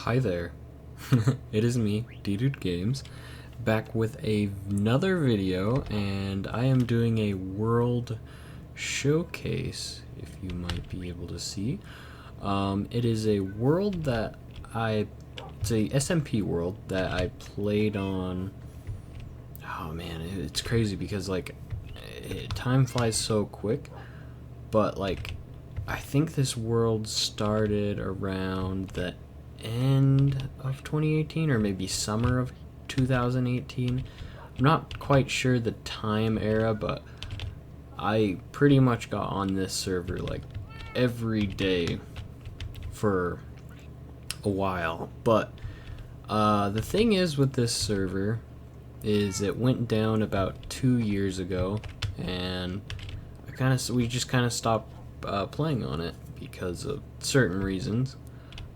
Hi there, it is me, DdudeGames, back with another video, and I am doing a world showcase, if you might be able to see. It is a world that it's a SMP world that I played on. Oh man, it's crazy because time flies so quick, but I think this world started around the end of 2018 or maybe summer of 2018. I'm not quite sure the time era, but I pretty much got on this server every day for a while. But the thing is with this server is it went down about 2 years ago, and we just kind of stopped playing on it because of certain reasons.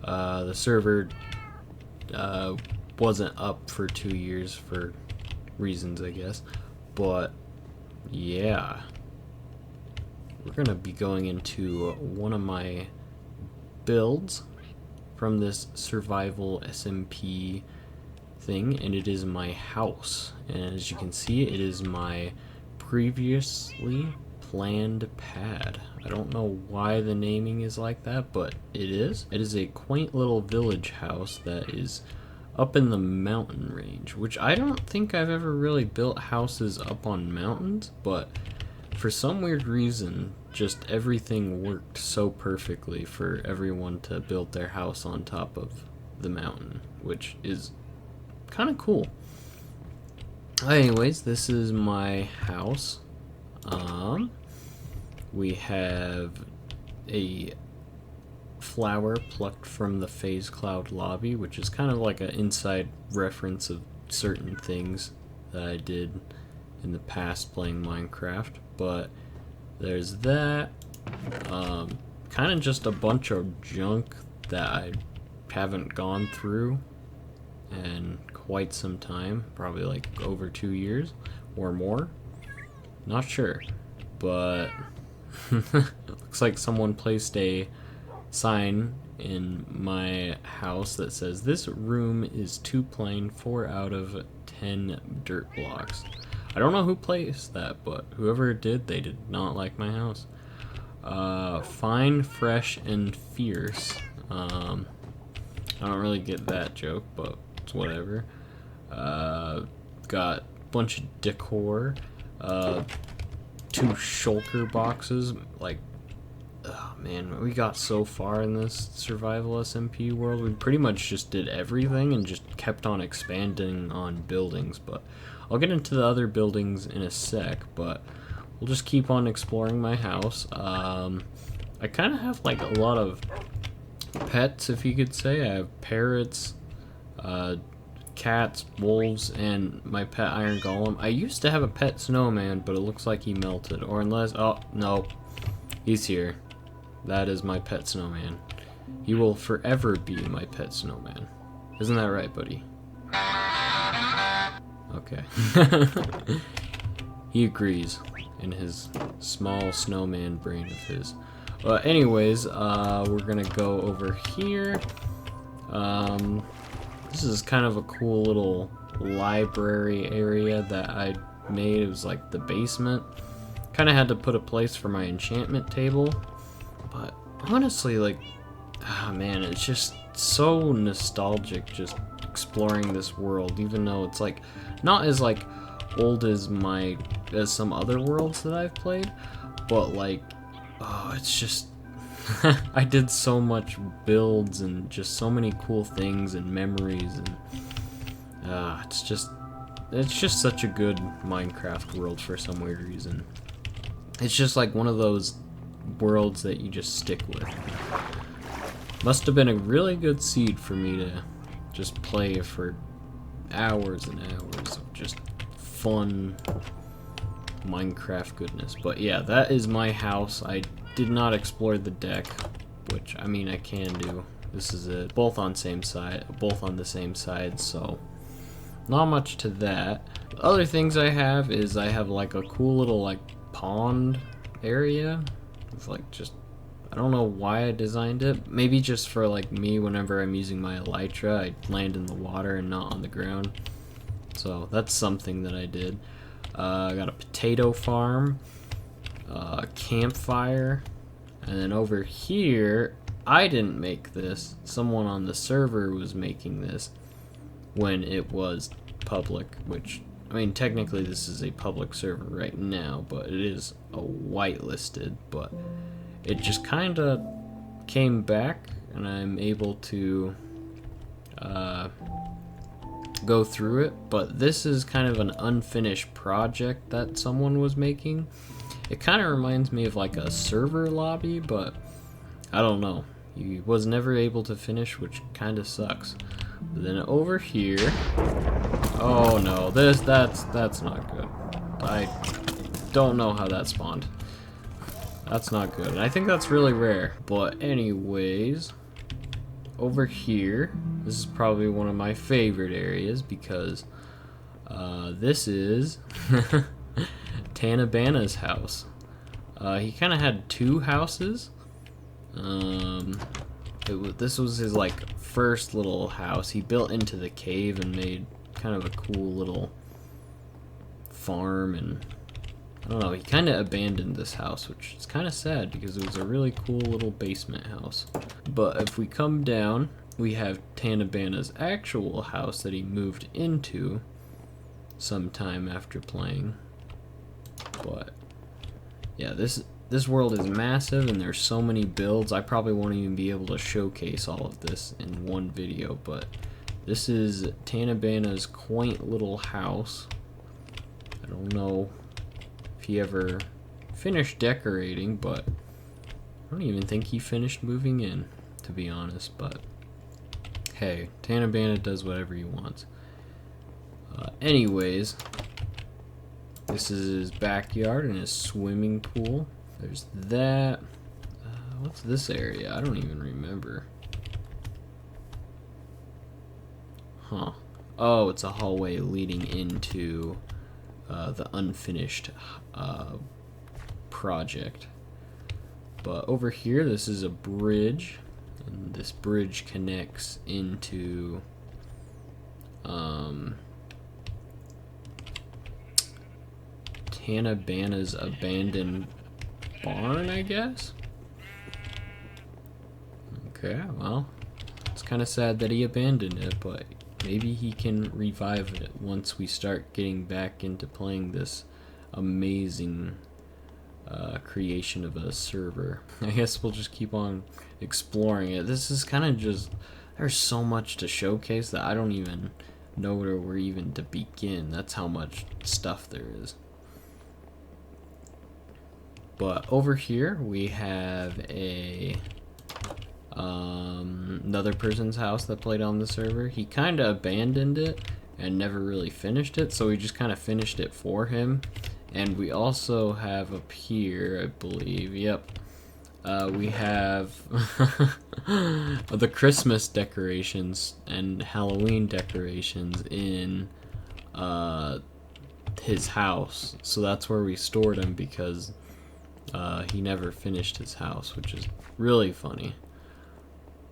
The server wasn't up for 2 years for reasons, I guess. But yeah, we're gonna be going into one of my builds from this survival SMP thing, and it is my house. And as you can see, it is my previously planned pad. I don't know why the naming is like that, but it is. It is a quaint little village house that is up in the mountain range, which I don't think I've ever really built houses up on mountains, but for some weird reason, just everything worked so perfectly for everyone to build their house on top of the mountain, which is kind of cool. Anyways, this is my house. We have a flower plucked from the phase cloud lobby, which is kind of like an inside reference of certain things that I did in the past playing Minecraft. But there's that. Kind of just a bunch of junk that I haven't gone through in quite some time, probably over 2 years or more. Not sure, but looks like someone placed a sign in my house that says this room is too plain, 4 out of 10 dirt blocks. I don't know who placed that, but whoever did, they did not like my house. Fine, fresh, and fierce. I don't really get that joke, but it's whatever. Got a bunch of decor. 2 shulker boxes. Oh man, we got so far in this survival SMP world. We pretty much just did everything and just kept on expanding on buildings, but I'll get into the other buildings in a sec, but we'll just keep on exploring my house. I kind of have a lot of pets, if you could say. I have parrots, cats, wolves, and my pet iron golem. I used to have a pet snowman, but it looks like he melted, or unless, oh no, he's here. That is my pet snowman. He will forever be my pet snowman. Isn't that right, buddy? Okay. He agrees in his small snowman brain of his. Anyways, we're gonna go over here. This is kind of a cool little library area that I made. It was like the basement. Kind of had to put a place for my enchantment table. But honestly, ah man, it's just so nostalgic just exploring this world, even though it's not as old as some other worlds that I've played, but oh, it's just I did so much builds and just so many cool things and memories, and it's just such a good Minecraft world for some weird reason. It's just one of those worlds that you just stick with. Must have been a really good seed for me to just play for hours and hours of just fun Minecraft goodness. But yeah, that is my house. I did not explore the deck, which I mean I can do. This is it. Both on the same side, so not much to that. The other things I have is I have a cool little pond area. It's just, I don't know why I designed it. Maybe just for like me, whenever I'm using my elytra, I land in the water and not on the ground. So that's something that I did. I got a potato farm, a campfire, and then over here, I didn't make this. Someone on the server was making this when it was public, which, I mean, technically this is a public server right now, but it is a whitelisted, but it just kind of came back, and I'm able to go through it. But this is kind of an unfinished project that someone was making. It kind of reminds me of like a server lobby, but I don't know. He was never able to finish, which kind of sucks. But then over here, oh no, that's not good. I don't know how that spawned. That's not good, and I think that's really rare. But anyways, over here, this is probably one of my favorite areas because this is Tanabana's house. He kind of had two houses. This was his like first little house. He built into the cave and made kind of a cool little farm, and I don't know, he kind of abandoned this house, which is kind of sad because it was a really cool little basement house. But if we come down, we have Tanabana's actual house that he moved into sometime after playing. But yeah, this world is massive and there's so many builds. I probably won't even be able to showcase all of this in one video, but this is Tanabana's quaint little house. I don't know if he ever finished decorating, but I don't even think he finished moving in, to be honest. But hey, Tanabana does whatever he wants. Anyways, this is his backyard and his swimming pool. There's that. What's this area? I don't even remember. Huh. Oh, it's a hallway leading into the unfinished project. But over here, this is a bridge, and this bridge connects into Tanabana's abandoned barn, I guess? Okay, well, it's kind of sad that he abandoned it, but maybe he can revive it once we start getting back into playing this amazing creation of a server. I guess we'll just keep on exploring it. This is kind of just, there's so much to showcase that I don't even know where even to begin. That's how much stuff there is. But over here we have a another person's house that played on the server. He kind of abandoned it and never really finished it, so we just kind of finished it for him. And we also have up here, I believe, yep, we have the Christmas decorations and Halloween decorations in his house. So that's where we stored him because he never finished his house, which is really funny.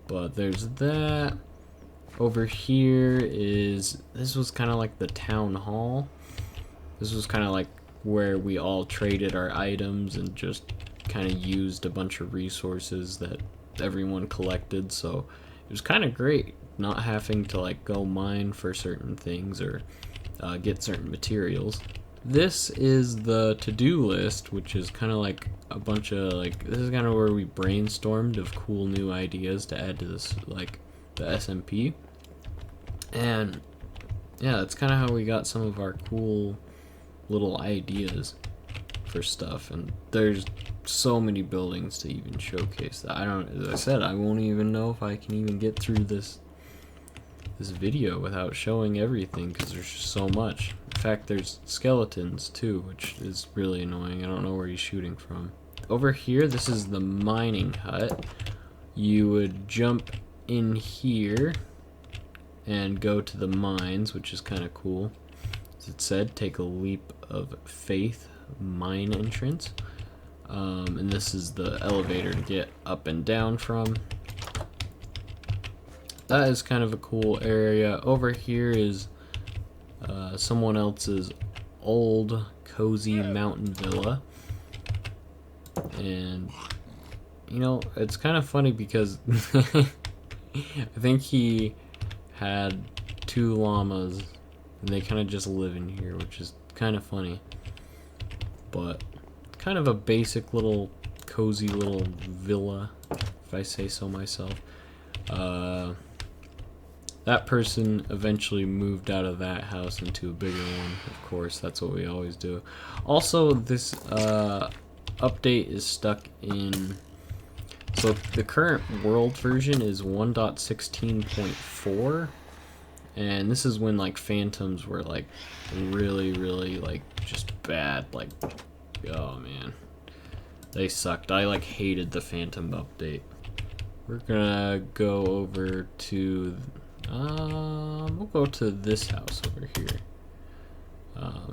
But there's that. Over here is, this was kind of like the town hall. This was kind of like where we all traded our items and just kind of used a bunch of resources that everyone collected. So it was kind of great not having to like go mine for certain things or get certain materials. This is the to-do list, which is kind of like a bunch of like, this is kind of where we brainstormed of cool new ideas to add to this, like the SMP. And yeah, that's kind of how we got some of our cool little ideas for stuff. And there's so many buildings to even showcase that as I said, I won't even know if I can even get through this video without showing everything because there's just so much. In fact, there's skeletons too, which is really annoying. I don't know where he's shooting from. Over here, this is the mining hut. You would jump in here and go to the mines, which is kind of cool. As it said, take a leap of faith, mine entrance. And this is the elevator to get up and down from. That is kind of a cool area. Over here is someone else's old cozy mountain villa. And you know, it's kind of funny because I think he had 2 llamas and they kind of just live in here, which is kind of funny. But kind of a basic little cozy little villa, if I say so myself. That person eventually moved out of that house into a bigger one, of course, that's what we always do. Also, this update is stuck in... So the current world version is 1.16.4, and this is when like phantoms were like really like just bad, like, oh man, they sucked. I like hated the phantom update. We're gonna go over to we'll go to this house over here.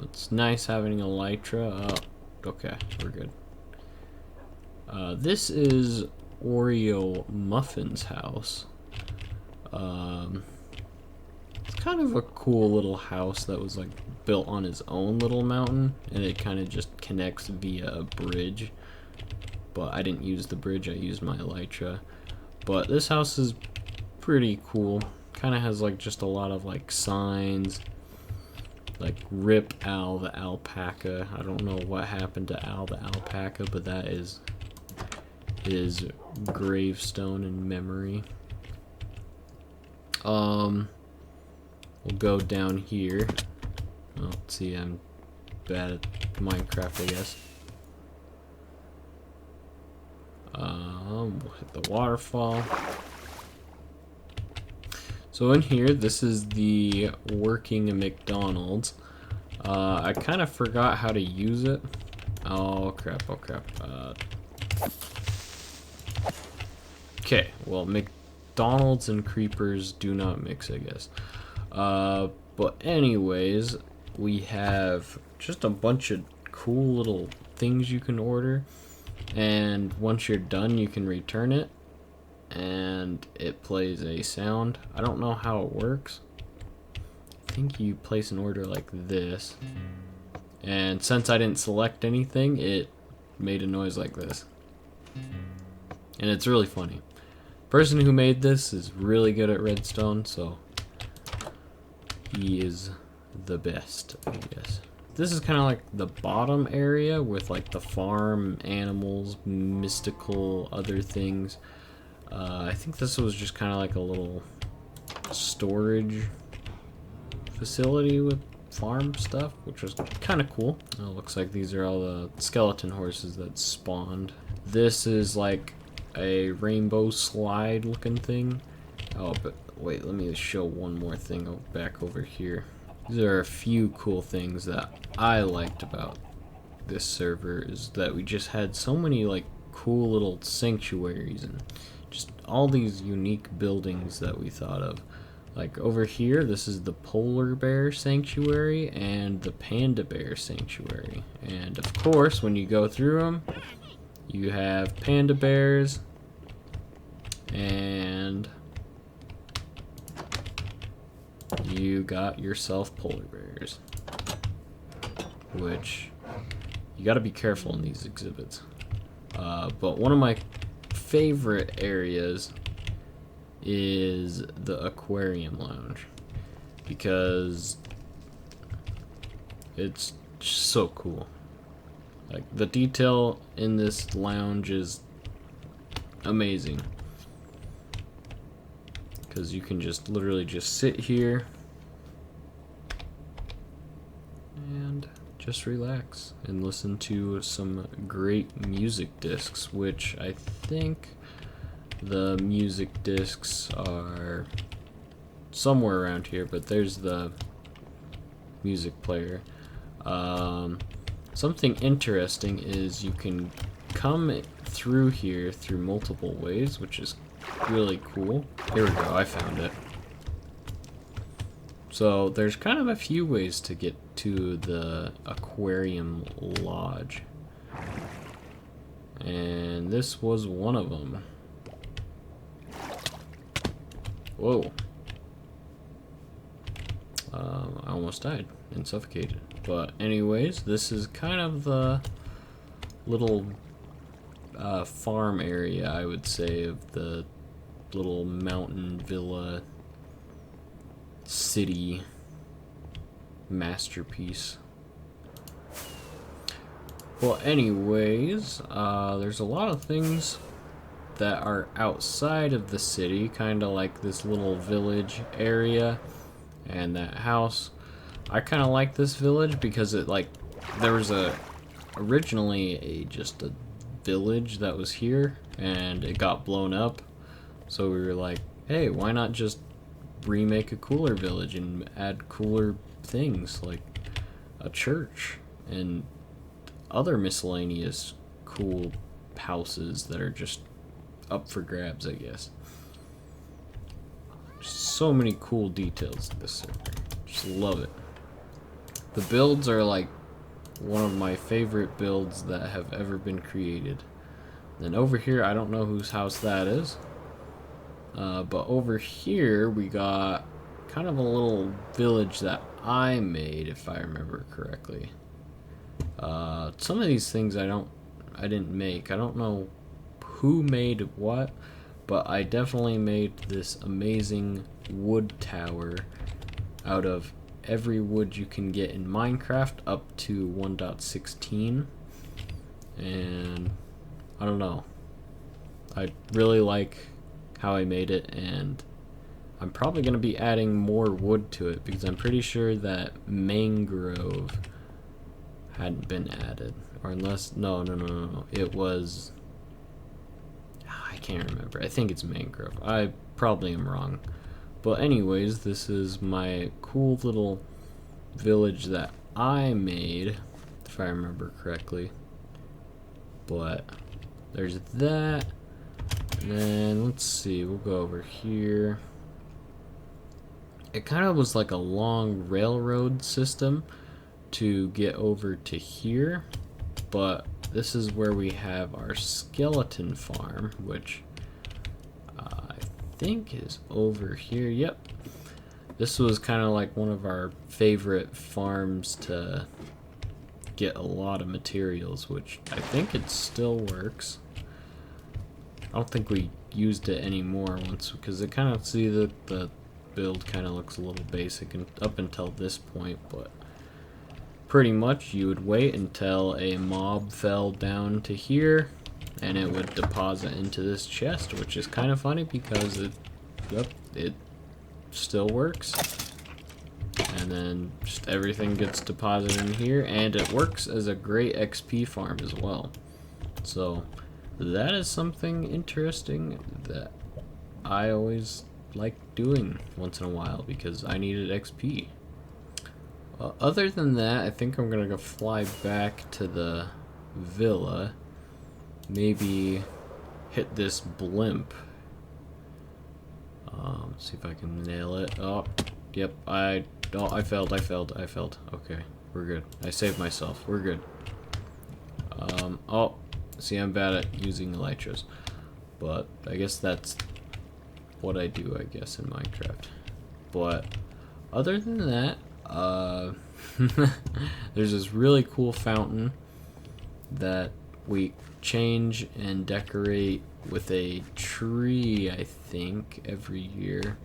It's nice having elytra. Oh, okay, we're good. This is Oreo Muffin's house. It's kind of a cool little house that was like built on his own little mountain, and it kind of just connects via a bridge. But I didn't use the bridge, I used my elytra. But this house is pretty cool. Kind of has like just a lot of like signs, like Rip Al the alpaca. I don't know what happened to Al the alpaca, but that is his gravestone in memory. We'll go down here. Oh, see, I'm bad at Minecraft, I guess. We'll hit the waterfall. So in here, this is the working McDonald's. I kind of forgot how to use it. Oh crap, oh crap. Okay, well, McDonald's and creepers do not mix, I guess. But anyways, we have just a bunch of cool little things you can order. And once you're done, you can return it. And it plays a sound. I don't know how it works. I think you place an order like this. And since I didn't select anything, it made a noise like this. And it's really funny. Person who made this is really good at redstone, so he is the best, I guess. This is kind of like the bottom area with like the farm, animals, mystical, other things. I think this was just kind of like a little storage facility with farm stuff, which was kind of cool. It looks like these are all the skeleton horses that spawned. This is like a rainbow slide looking thing. Oh, but wait, let me show one more thing back over here. These are a few cool things that I liked about this server, is that we just had so many like cool little sanctuaries and just all these unique buildings that we thought of. Like over here, this is the polar bear sanctuary and the panda bear sanctuary. And of course, when you go through them, you have panda bears and you got yourself polar bears, which you got to be careful in these exhibits. But one of my favorite areas is the aquarium lounge, because it's just so cool. Like, the detail in this lounge is amazing, because you can just literally just sit here and just relax and listen to some great music discs, which I think the music discs are somewhere around here, but there's the music player. Something interesting is you can come through here through multiple ways, which is really cool. Here we go, I found it. So there's kind of a few ways to get to the aquarium lodge. And this was one of them. Whoa. I almost died and suffocated. But anyways, this is kind of the little farm area, I would say, of the little mountain villa city masterpiece. Well, anyways, there's a lot of things that are outside of the city, kind of like this little village area and that house. I kind of like this village because it, like, there was originally just a village that was here and it got blown up, so we were like, hey, why not just remake a cooler village and add cooler things like a church and other miscellaneous cool houses that are just up for grabs, I guess. So many cool details to this server. Just love it. The builds are like one of my favorite builds that have ever been created. Then over here, I don't know whose house that is. But over here, we got kind of a little village that I made, if I remember correctly. Some of these things I didn't make. I don't know who made what, but I definitely made this amazing wood tower out of every wood you can get in Minecraft up to 1.16. And I don't know. I really like how I made it, and I'm probably going to be adding more wood to it because I'm pretty sure that mangrove hadn't been added, or unless no, it was, I can't remember. I think it's mangrove. I probably am wrong, but anyways, this is my cool little village that I made, if I remember correctly. But there's that, and then let's see, we'll go over here. It kind of was like a long railroad system to get over to here, but this is where we have our skeleton farm, which I think is over here. Yep, this was kind of like one of our favorite farms to get a lot of materials, which I think it still works. I don't think we used it anymore once, because it kind of, see, the build kind of looks a little basic and up until this point, but pretty much you would wait until a mob fell down to here and it would deposit into this chest, which is kind of funny because it still works. And then just everything gets deposited in here, and it works as a great XP farm as well. So that is something interesting that I always like doing once in a while because I needed XP. Other than that, I think I'm gonna go fly back to the villa, maybe hit this blimp. See if I can nail it. Oh, yep, I failed. Okay, we're good. I saved myself. We're good. Oh, see, I'm bad at using elytras, but I guess that's what I do, I guess, in Minecraft. But other than that, there's this really cool fountain that we change and decorate with a tree, I think, every year.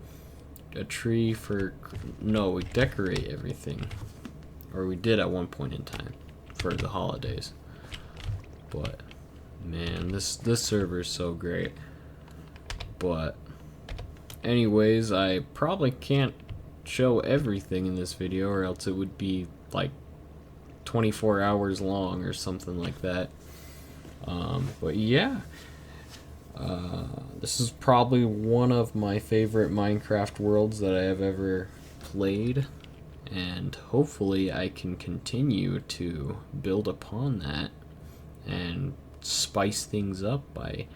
A tree for, no, we decorate everything, or we did at one point in time for the holidays. But man, this server is so great. But anyways, I probably can't show everything in this video, or else it would be like 24 hours long or something like that. But yeah, this is probably one of my favorite Minecraft worlds that I have ever played, and hopefully I can continue to build upon that and spice things up by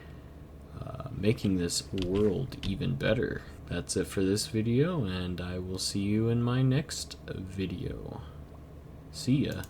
making this world even better. That's it for this video, and I will see you in my next video. See ya.